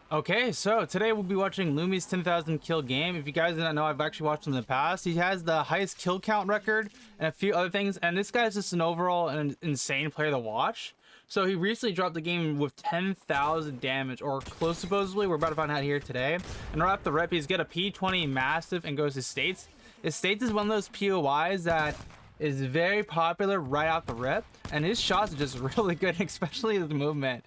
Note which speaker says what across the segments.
Speaker 1: Okay, so today we'll be watching Lumi's 10,000 kill game. If you guys didn't know, I've actually watched him in the past. He has the highest kill count record and a few other things. And this guy's just an overall insane player to watch. So he recently dropped the game with 10,000 damage, or close supposedly. We're about to find out here today. And right off the rip, he's got a P20 massive and goes to States. His States is one of those POIs that is very popular right off the rip. And his shots are just really good, especially the movement.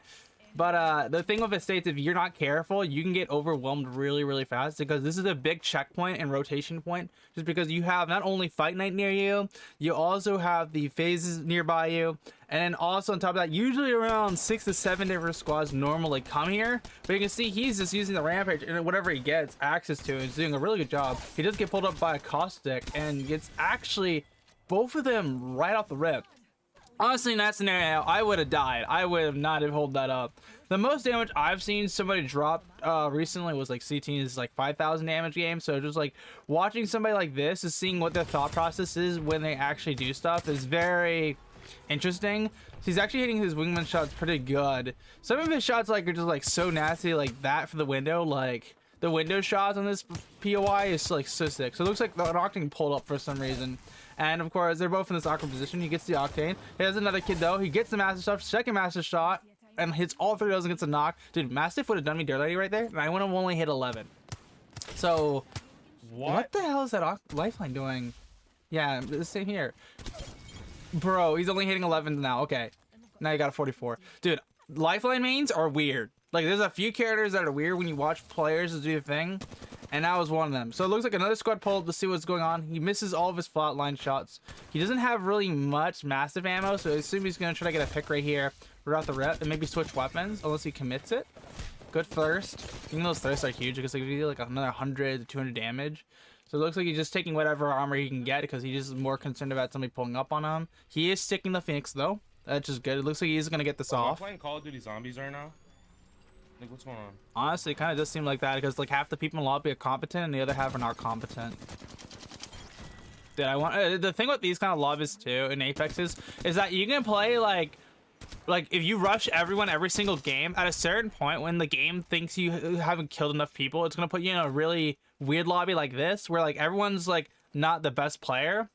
Speaker 1: But the thing with the States, if you're not careful, you can get overwhelmed really, really fast, because this is a big checkpoint and rotation point, just because you have not only Fight Night near you, you also have the phases nearby you, and then also on top of that, usually around 6 to 7 different squads normally come here. But you can see he's just using the rampage, and whatever he gets access to, he's doing a really good job. He does get pulled up by a caustic and gets actually both of them right off the rip. Honestly, in that scenario, I would have died. I would have not have held that up. The most damage I've seen somebody drop recently was like CT's like 5,000 damage game. So just like watching somebody like this is seeing what their thought process is when they actually do stuff is very interesting. So he's actually hitting his wingman shots pretty good. Some of his shots like are just like so nasty, like that for the window. Like the window shots on this POI is like so sick. So it looks like the Octane pulled up for some reason. And of course, they're both in this awkward position. He gets the Octane. He has another kid though. He gets the Master Shot, second Master Shot, and hits all three of those and gets a knock. Dude, Mastiff would have done me dirty right there, and I would have only hit 11. So, what the hell is that Lifeline doing? Yeah, the same here. Bro, he's only hitting 11 now. Okay, now you got a 44. Dude, Lifeline mains are weird. Like, there's a few characters that are weird when you watch players do the thing. And that was one of them. So it looks like another squad pulled to see what's going on. He misses all of his flatline shots. He doesn't have really much massive ammo, so I assume he's going to try to get a pick right here, right off the rep, and maybe switch weapons, unless he commits it. Good thirst. Even those thirsts are huge, because they do like another 100 to 200 damage. So it looks like he's just taking whatever armor he can get, because he's just more concerned about somebody pulling up on him. He is sticking the Phoenix, though. That's just good. It looks like he's going to get this off.
Speaker 2: I'm playing Call of Duty Zombies right now. Like, what's going on?
Speaker 1: Honestly, it kind of does seem like that, because like half the people in the lobby are competent and the other half are not competent. Dude, I want the thing with these kind of lobbies too in Apex is that you can play like if you rush everyone every single game, at a certain point when the game thinks you haven't killed enough people, it's gonna put you in a really weird lobby like this, where like everyone's like not the best player,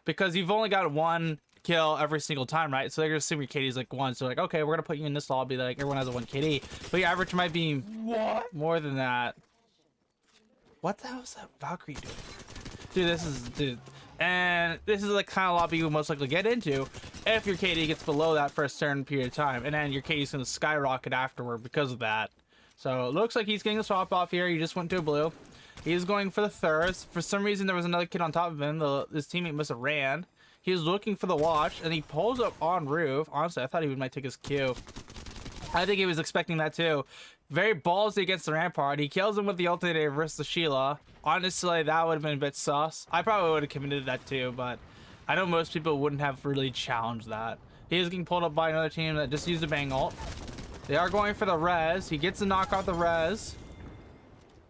Speaker 1: because you've only got one kill every single time, right? So they're gonna assume your KD's like 1, so like, okay, we're gonna put you in this lobby that like everyone has a 1 KD, but your average might be more than that. What the hell is that Valkyrie doing? Dude, and this is like kind of lobby you would most likely get into if your KD gets below that for a certain period of time, and then your KD is gonna skyrocket afterward because of that. So it looks like he's getting a swap off here. He just went to a blue. He's going for the thirst. For some reason, there was another kid on top of him. His teammate must have ran. He was looking for the watch, and he pulls up on roof. Honestly, I thought he might take his Q. I think he was expecting that too. Very ballsy against the Rampart. He kills him with the alternator versus the Sheila. Honestly, that would have been a bit sus. I probably would have committed that too, but I know most people wouldn't have really challenged that. He is getting pulled up by another team that just used a bang ult. They are going for the res. He gets to knock out the res.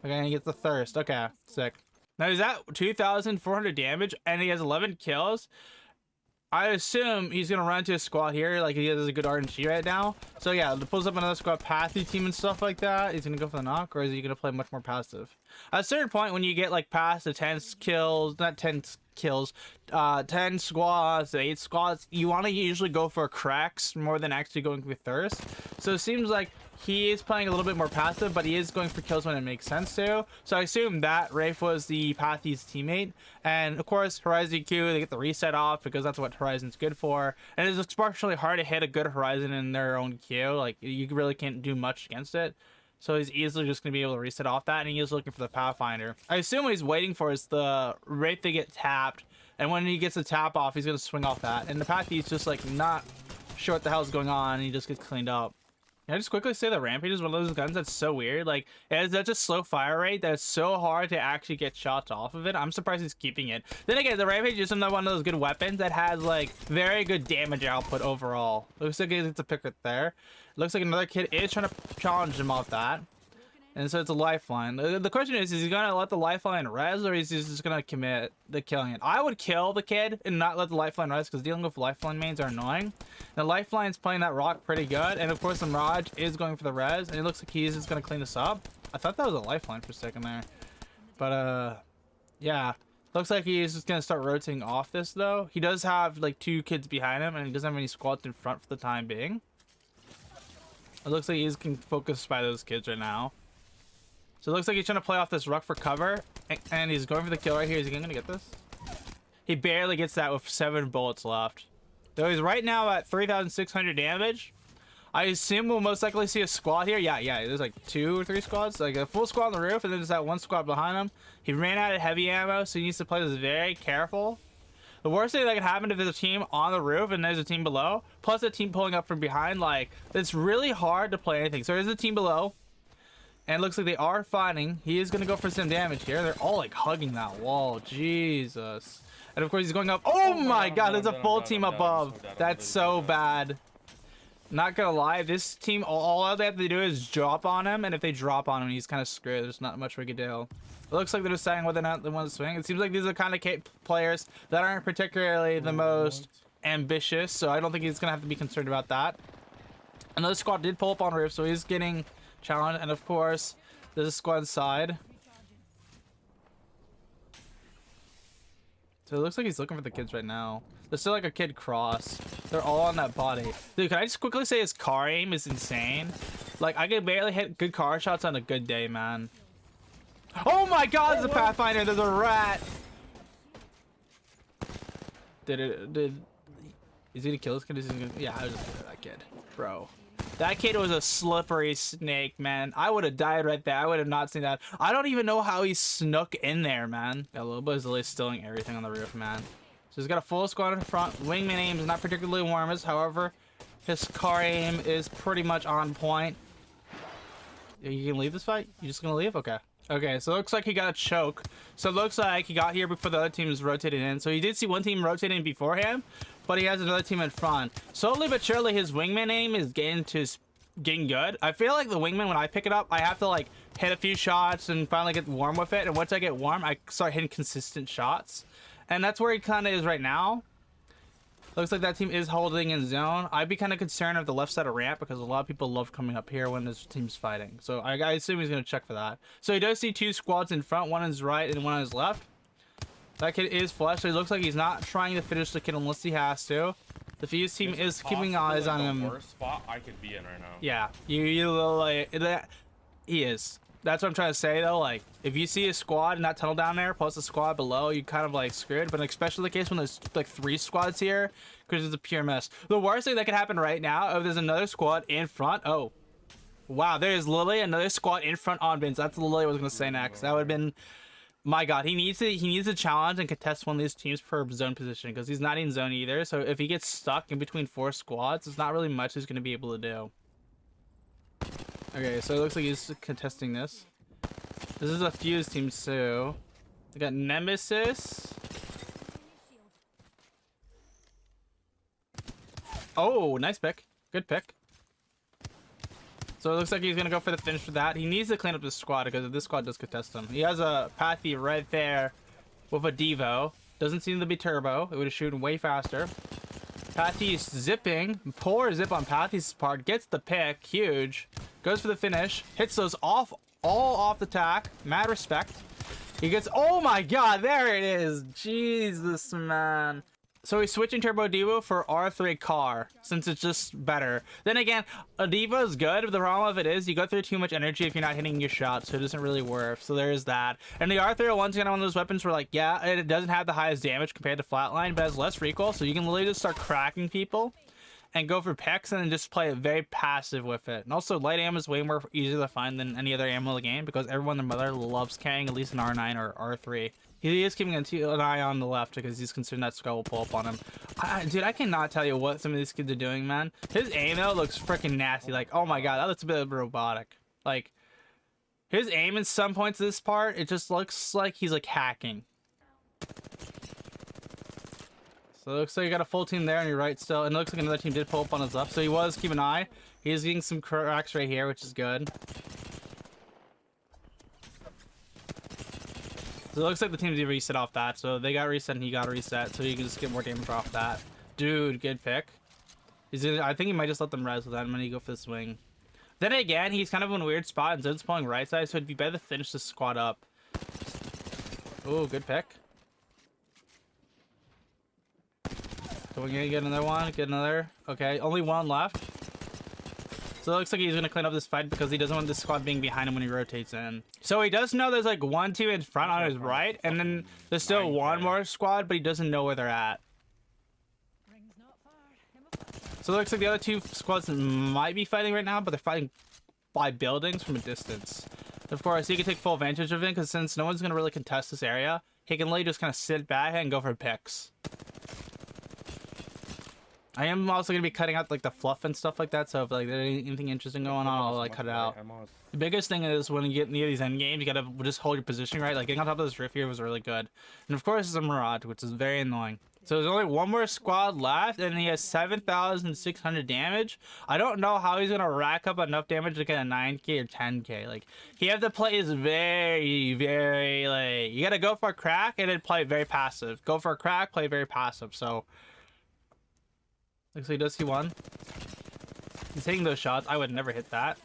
Speaker 1: Okay, and he gets the thirst. Okay, sick. Now, is that 2,400 damage, and he has 11 kills? I assume he's gonna run to a squad here, like he has a good RNG right now. So yeah, it pulls up another squad pathy team and stuff like that. He's gonna go for the knock, or is he gonna play much more passive? At a certain point, when you get like past the 10 kills, not 10 kills, 10 squads, 8 squads, you want to usually go for cracks more than actually going for thirst. So it seems like he is playing a little bit more passive, but he is going for kills when it makes sense to. So I assume that Rafe was the Pathy's teammate. And of course, Horizon Q, they get the reset off because that's what Horizon's good for. And it's especially hard to hit a good Horizon in their own Q. Like, you really can't do much against it. So he's easily just going to be able to reset off that, and he is looking for the Pathfinder. I assume what he's waiting for is the Wraith to get tapped, and when he gets the tap off, he's going to swing off that. And the Pathy's just like not sure what the hell's going on, and he just gets cleaned up. Can I just quickly say the Rampage is one of those guns that's so weird? Like, it has such a slow fire rate that it's so hard to actually get shots off of it. I'm surprised he's keeping it. Then again, the Rampage is another one of those good weapons that has, like, very good damage output overall. Looks like he gets a pick right there. Looks like another kid is trying to challenge him off that. And so it's a lifeline. The question is he gonna let the lifeline res, or is he just gonna commit the killing it? I would kill the kid and not let the lifeline res, because dealing with lifeline mains are annoying. The lifeline's playing that rock pretty good, and of course the Mirage is going for the res, and it looks like he's just gonna clean this up. I thought that was a lifeline for a second there. But yeah. Looks like he's just gonna start rotating off this though. He does have like 2 kids behind him, and he doesn't have any squads in front for the time being. It looks like he's focused by those kids right now. So it looks like he's trying to play off this ruck for cover, and he's going for the kill right here. Is he gonna get this? He barely gets that with 7 bullets left. Though he's right now at 3,600 damage. I assume we'll most likely see a squad here. Yeah, there's like 2 or 3 squads. Like a full squad on the roof, and then there's that 1 squad behind him. He ran out of heavy ammo, so he needs to play this very careful. The worst thing that could happen if there's a team on the roof and there's a team below, plus a team pulling up from behind, like, it's really hard to play anything. So there's a team below, and it looks like they are fighting. He is going to go for some damage here. They're all, like, hugging that wall. Jesus. And, of course, he's going up. Oh, my God. There's a full team above. That's so bad. Not going to lie. This team, all they have to do is drop on him. And if they drop on him, he's kind of screwed. There's not much we could do. It looks like they're deciding whether or not they want to swing. It seems like these are the kind of players that aren't particularly the most ambitious. So I don't think he's going to have to be concerned about that. Another squad did pull up on roof, so he's getting challenged. And, of course, there's a squad side. So it looks like he's looking for the kids right now. There's still like a kid cross. They're all on that body. Dude, can I just quickly say his car aim is insane? Like, I can barely hit good car shots on a good day, man. Oh my God, there's a Pathfinder. There's a rat. Is he gonna kill this kid? Yeah, I was just gonna that kid. Bro. That kid was a slippery snake, man. I would have died right there. I would have not seen that. I don't even know how he snuck in there, man. Yeah, Lobo is literally stealing everything on the roof, man. So he's got a full squad in front. Wingman aim is not particularly warm, however, his car aim is pretty much on point. You can leave this fight? You just gonna leave? Okay. Okay, so it looks like he got a choke. So it looks like he got here before the other team was rotated in. So he did see one team rotating beforehand, but he has another team in front. Slowly but surely, his wingman aim is getting good. I feel like the wingman, when I pick it up, I have to like hit a few shots and finally get warm with it. And once I get warm, I start hitting consistent shots. And that's where he kind of is right now. Looks like that team is holding in zone. I'd be kind of concerned of the left side of ramp because a lot of people love coming up here when this team's fighting. So I assume he's going to check for that. So he does see 2 squads in front, one on his right and one on his left. That kid is flushed, so he looks like he's not trying to finish the kid unless he has to. The Fuse team is keeping eyes on him.
Speaker 2: Worst spot I could be in right now.
Speaker 1: Yeah, he is. That's what I'm trying to say though. Like, if you see a squad in that tunnel down there, plus a squad below, you kind of like screwed. But especially the case when there's like 3 squads here, because it's a pure mess. The worst thing that could happen right now, if there's another squad in front. Oh, wow, there's literally another squad in front on bins. That's literally what I was gonna say next. That would have been. My God, he needs to challenge and contest one of these teams per zone position because he's not in zone either. So if he gets stuck in between 4 squads, it's not really much he's going to be able to do. Okay, so it looks like he's contesting this. This is a Fuse team too. They got Nemesis. Oh, nice pick. Good pick. So it looks like he's going to go for the finish for that. He needs to clean up this squad because this squad does contest him. He has a Pathy right there with a Devo. Doesn't seem to be turbo. It would have shooten way faster. Pathy's zipping. Poor zip on Pathy's part. Gets the pick. Huge. Goes for the finish. Hits those all off the tack. Mad respect. He gets... Oh my God. There it is. Jesus, man. So he's switching Turbo Devo for R3 car, since it's just better. Then again, a Devo is good, but the problem of it is you go through too much energy if you're not hitting your shots, so it doesn't really work. So there's that. And the R301's kind of one of those weapons where, like, yeah, it doesn't have the highest damage compared to Flatline, but has less recoil, so you can literally just start cracking people and go for picks and then just play it very passive with it. And also, light ammo is way more easier to find than any other ammo in the game because everyone and their mother loves carrying at least an R9 or R3. He is keeping an eye on the left because he's concerned that Skull will pull up on him. Dude, I cannot tell you what some of these kids are doing, man. His aim, though, looks freaking nasty. Like, oh my God, that looks a bit robotic. Like, his aim in some points of this part, it just looks like he's, like, hacking. So it looks like you got a full team there on your right still. And it looks like another team did pull up on his left. So he was keeping an eye. He's getting some cracks right here, which is good. So it looks like the team's reset off that. So they got reset and he got reset. So you can just get more damage off that. Dude, good pick. I think he might just let them res with that when he go for the swing. Then again, he's kind of in a weird spot and Zone's pulling right side, so it'd be better to finish the squad up. Oh, good pick. So we're gonna get another one, get another. Okay, only one left. So it looks like he's gonna clean up this fight because he doesn't want this squad being behind him when he rotates in. So he does know there's like 1 team in front on his right, and then there's still one more squad, but he doesn't know where they're at. So it looks like the other 2 squads might be fighting right now, but they're fighting by buildings from a distance. Of course, he can take full advantage of it because since no one's going to really contest this area, he can literally just kind of sit back and go for picks. I am also going to be cutting out like the fluff and stuff like that, so if like there's anything interesting going on, I'll like cut it out. The biggest thing is when you get near these end games, you got to just hold your position right. Like getting on top of this rift here was really good. And of course, it's a Mirage, which is very annoying. So there's only one more squad left, and he has 7,600 damage. I don't know how he's gonna rack up enough damage to get a 9k or 10k. Like, he have to play is very, very like you gotta go for a crack and then play very passive. Go for a crack, play very passive. So looks like he does see one. He's hitting those shots. I would never hit that.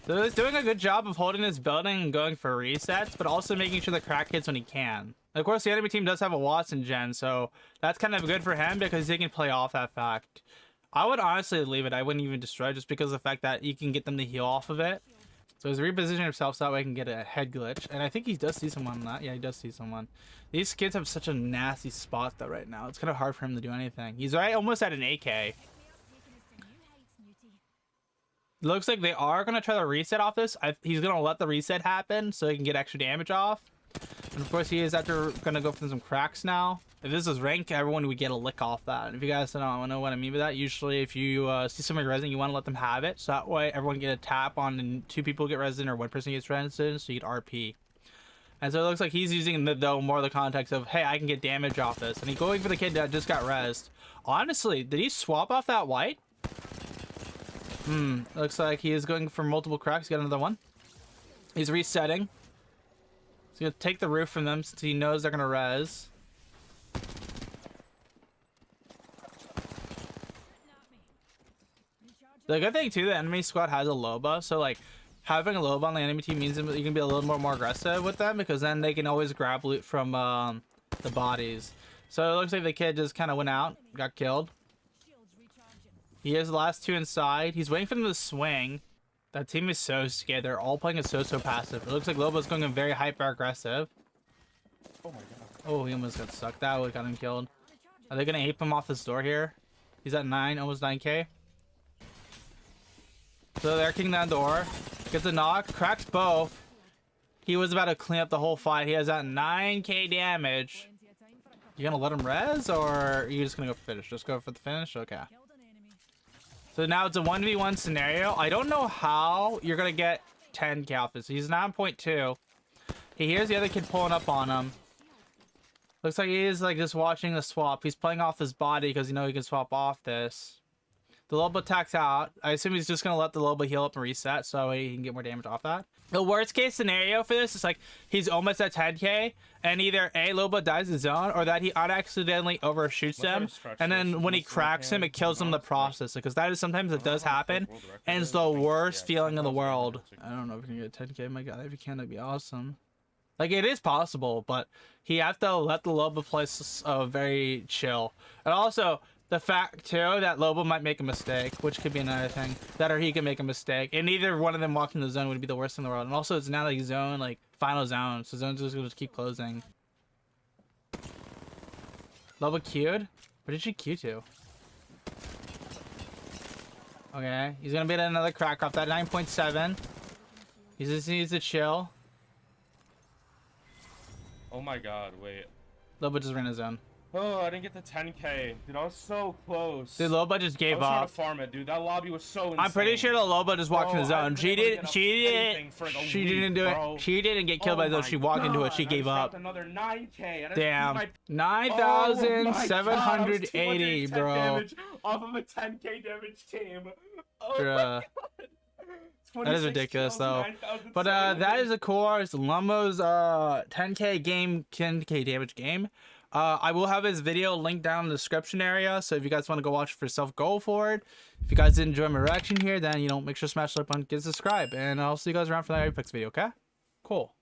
Speaker 1: So he's doing a good job of holding his building and going for resets, but also making sure the crack hits when he can. Of course, the enemy team does have a Watson gen, so that's kind of good for him because he can play off that fact. I would honestly leave it. I wouldn't even destroy just because of the fact that you can get them to heal off of it. So he's repositioning himself so that way he can get a head glitch. And I think he does see someone on that. Yeah, he does see someone. These kids have such a nasty spot though right now. It's kind of hard for him to do anything. He's right almost at an AK. Looks like they are going to try to reset off this. He's going to let the reset happen so he can get extra damage off. And of course, he is after going to go for some cracks now. If this is rank, everyone would get a lick off that. And if you guys don't know what I mean by that, usually if you see somebody resin, you want to let them have it. So that way everyone get a tap on and 2 people get resin or 1 person gets resin, so you get RP. And so it looks like he's using more of the context of, hey, I can get damage off this. And he's going for the kid that just got rezzed. Honestly, did he swap off that white? Looks like he is going for multiple cracks. Got another one. He's resetting. He's gonna take the roof from them since he knows they're gonna res. The good thing too, the enemy squad has a Loba, so like having a Loba on the enemy team means that you can be a little more aggressive with them because then they can always grab loot from the bodies. So it looks like the kid just kind of went out, got killed. He has the last 2 inside. He's waiting for them to swing. That team is so scared. They're all playing it so passive. It looks like Loba's going very hyper aggressive.
Speaker 2: Oh my god.
Speaker 1: Oh, he almost got stuck. That would got him killed. Are they gonna ape him off this door here? He's at 9, almost 9k. So they're kicking that door. Gets a knock, cracks both. He was about to clean up the whole fight. He has that 9k damage. You gonna let him res, or are you just gonna go finish? Just go for the finish? Okay. So now it's a 1v1 scenario. I don't know how you're going to get 10k off this. He's 9.2. He hears the other kid pulling up on him. Looks like he is like just watching the swap. He's playing off his body because you know he can swap off this. The Loba attacks out. I assume he's just going to let the Loba heal up and reset so he can get more damage off that. The worst case scenario for this is like he's almost at 10k and either A, Loba dies in zone or that he unaccidentally overshoots them. And then when he cracks him, it kills him in the process because that is sometimes it does happen and it's the worst feeling in the world. I don't know if we can get 10k. My god, if you can, that'd be awesome. Like it is possible, but he have to let the Loba play very chill. And also, the fact too that Loba might make a mistake, which could be another thing, that or he could make a mistake, and either one of them walking the zone would be the worst in the world. And also, it's now like zone, like final zone, so zones just gonna keep closing. Loba queued. Where did she queue to? Okay, he's gonna get another crack off that 9.7. He just needs to chill.
Speaker 2: Oh my god, wait.
Speaker 1: Loba just ran his zone.
Speaker 2: Oh, I didn't get the 10k. Dude, I was so close.
Speaker 1: Dude, Loba just gave up.
Speaker 2: I was trying to farm it, dude. That lobby was so insane.
Speaker 1: I'm pretty sure the Loba just walked in the zone. She didn't do it. She didn't get killed by those. She walked into it. She gave up.
Speaker 2: Another 9k.
Speaker 1: Damn. 9,780, bro.
Speaker 2: Off of a 10k damage team. Oh
Speaker 1: bruh. That is ridiculous, though.
Speaker 2: 9,000
Speaker 1: But that is, of course, Lumbo's 10k game, 10k damage game. I will have his video linked down in the description area, so if you guys want to go watch it for yourself, go for it. If you guys did enjoy my reaction here, then, you know, make sure to smash the like button, get subscribe, and I'll see you guys around for that Apex video, okay? Cool.